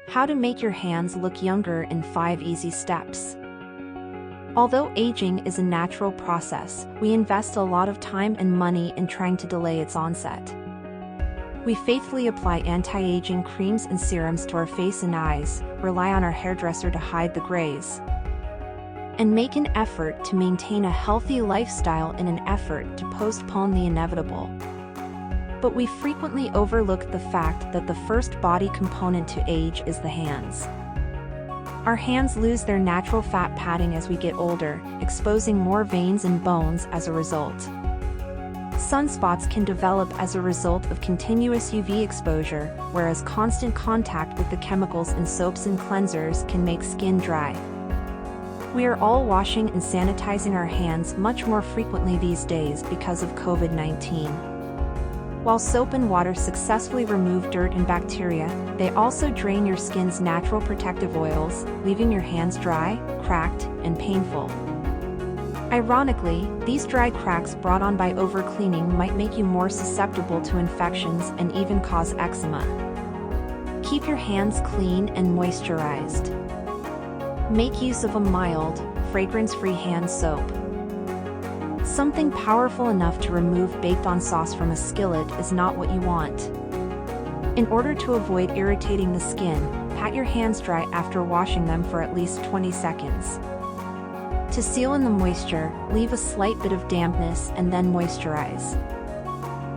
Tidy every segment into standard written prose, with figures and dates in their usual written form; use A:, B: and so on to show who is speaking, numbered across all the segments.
A: How to make your hands look younger in 5 easy steps. Although aging is a natural process, we invest a lot of time and money in trying to delay its onset. We faithfully apply anti-aging creams and serums to our face and eyes, rely on our hairdresser to hide the grays, and make an effort to maintain a healthy lifestyle in an effort to postpone the inevitable. But we frequently overlook the fact that the first body component to age is the hands. Our hands lose their natural fat padding as we get older, exposing more veins and bones as a result. Sunspots can develop as a result of continuous UV exposure, whereas constant contact with the chemicals in soaps and cleansers can make skin dry. We are all washing and sanitizing our hands much more frequently these days because of COVID-19. While soap and water successfully remove dirt and bacteria, they also drain your skin's natural protective oils, leaving your hands dry, cracked, and painful. Ironically, these dry cracks brought on by overcleaning might make you more susceptible to infections and even cause eczema. Keep your hands clean and moisturized. Make use of a mild, fragrance-free hand soap. Something powerful enough to remove baked-on sauce from a skillet is not what you want. In order to avoid irritating the skin, pat your hands dry after washing them for at least 20 seconds. To seal in the moisture, leave a slight bit of dampness and then moisturize.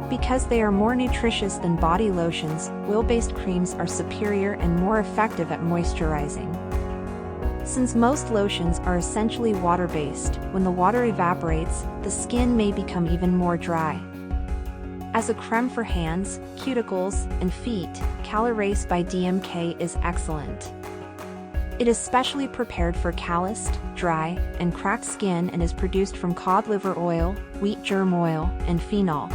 A: Because they are more nutritious than body lotions, oil-based creams are superior and more effective at moisturizing. Since most lotions are essentially water-based, when the water evaporates, the skin may become even more dry. As a creme for hands, cuticles, and feet, Sunscreen by DMK is excellent. It is specially prepared for calloused, dry, and cracked skin and is produced from cod liver oil, wheat germ oil, and phenol.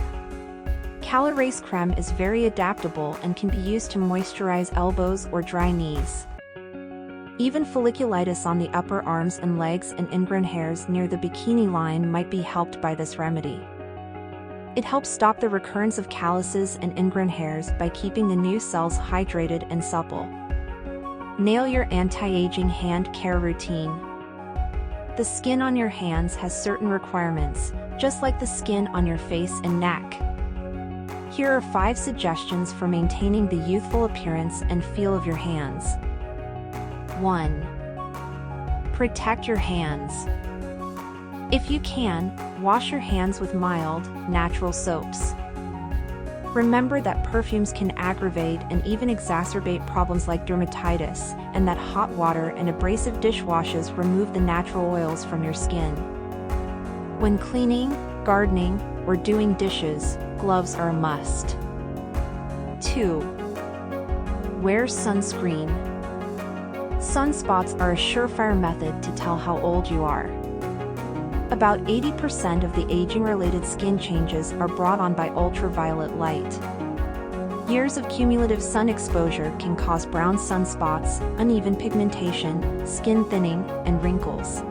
A: Sunscreen creme is very adaptable and can be used to moisturize elbows or dry knees. Even folliculitis on the upper arms and legs and ingrown hairs near the bikini line might be helped by this remedy. It helps stop the recurrence of calluses and ingrown hairs by keeping the new cells hydrated and supple. Nail your anti-aging hand care routine. The skin on your hands has certain requirements, just like the skin on your face and neck. Here are 5 suggestions for maintaining the youthful appearance and feel of your hands. 1. Protect your hands. If you can, wash your hands with mild, natural soaps. Remember that perfumes can aggravate and even exacerbate problems like dermatitis, and that hot water and abrasive dishwashes remove the natural oils from your skin. When cleaning, gardening, or doing dishes, gloves are a must. 2. Wear sunscreen. Sunspots are a surefire method to tell how old you are. About 80% of the aging-related skin changes are brought on by ultraviolet light. Years of cumulative sun exposure can cause brown sunspots, uneven pigmentation, skin thinning, and wrinkles.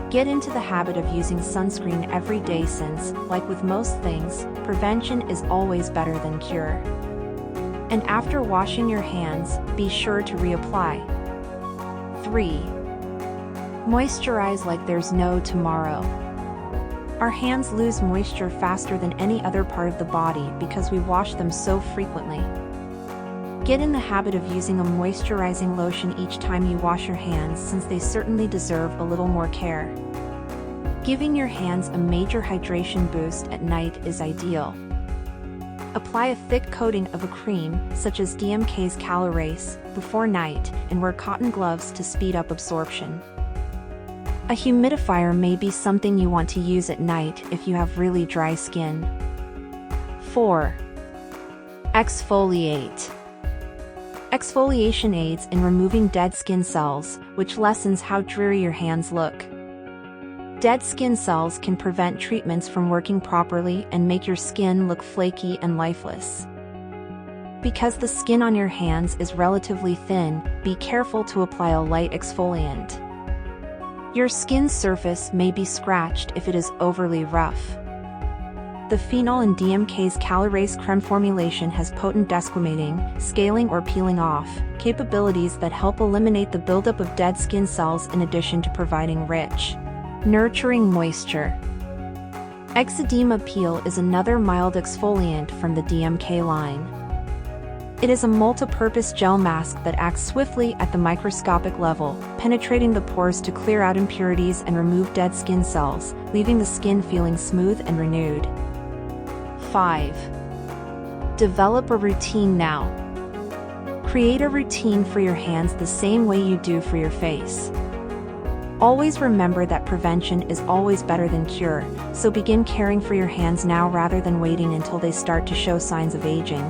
A: Get into the habit of using sunscreen every day since, like with most things, prevention is always better than cure. And after washing your hands, be sure to reapply. 3. Moisturize like there's no tomorrow. Our hands lose moisture faster than any other part of the body because we wash them so frequently. Get in the habit of using a moisturizing lotion each time you wash your hands since they certainly deserve a little more care. Giving your hands a major hydration boost at night is ideal. Apply a thick coating of a cream, such as DMK's Sunscreen, before night, and wear cotton gloves to speed up absorption. A humidifier may be something you want to use at night if you have really dry skin. 4. Exfoliate. Exfoliation aids in removing dead skin cells, which lessens how dreary your hands look. Dead skin cells can prevent treatments from working properly and make your skin look flaky and lifeless. Because the skin on your hands is relatively thin, be careful to apply a light exfoliant. Your skin's surface may be scratched if it is overly rough. The phenol in DMK's Calorase creme formulation has potent desquamating, scaling or peeling off capabilities that help eliminate the buildup of dead skin cells in addition to providing rich, nurturing moisture. Eczema Peel is another mild exfoliant from the DMK line. It is a multi-purpose gel mask that acts swiftly at the microscopic level, penetrating the pores to clear out impurities and remove dead skin cells, leaving the skin feeling smooth and renewed. 5. Develop a routine now. Create a routine for your hands the same way you do for your face. Always remember that prevention is always better than cure, so begin caring for your hands now rather than waiting until they start to show signs of aging.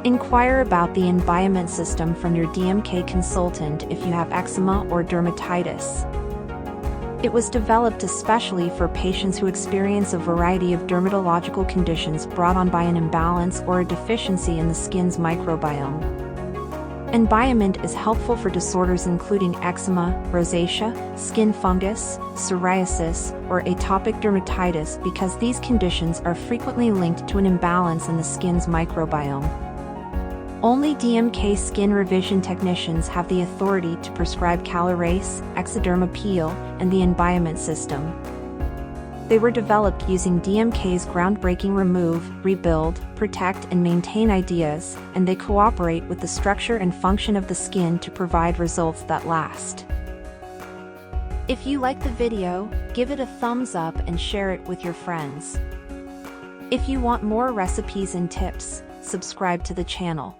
A: Inquire about the environment system from your DMK consultant if you have eczema or dermatitis. It was developed especially for patients who experience a variety of dermatological conditions brought on by an imbalance or a deficiency in the skin's microbiome. Environment is helpful for disorders including eczema, rosacea, skin fungus, psoriasis, or atopic dermatitis because these conditions are frequently linked to an imbalance in the skin's microbiome. Only DMK skin revision technicians have the authority to prescribe Calorase, Eczema Peel, and the environment system. They were developed using DMK's groundbreaking remove, rebuild, protect and maintain ideas, and they cooperate with the structure and function of the skin to provide results that last. If you like the video, give it a thumbs up and share it with your friends. If you want more recipes and tips, subscribe to the channel.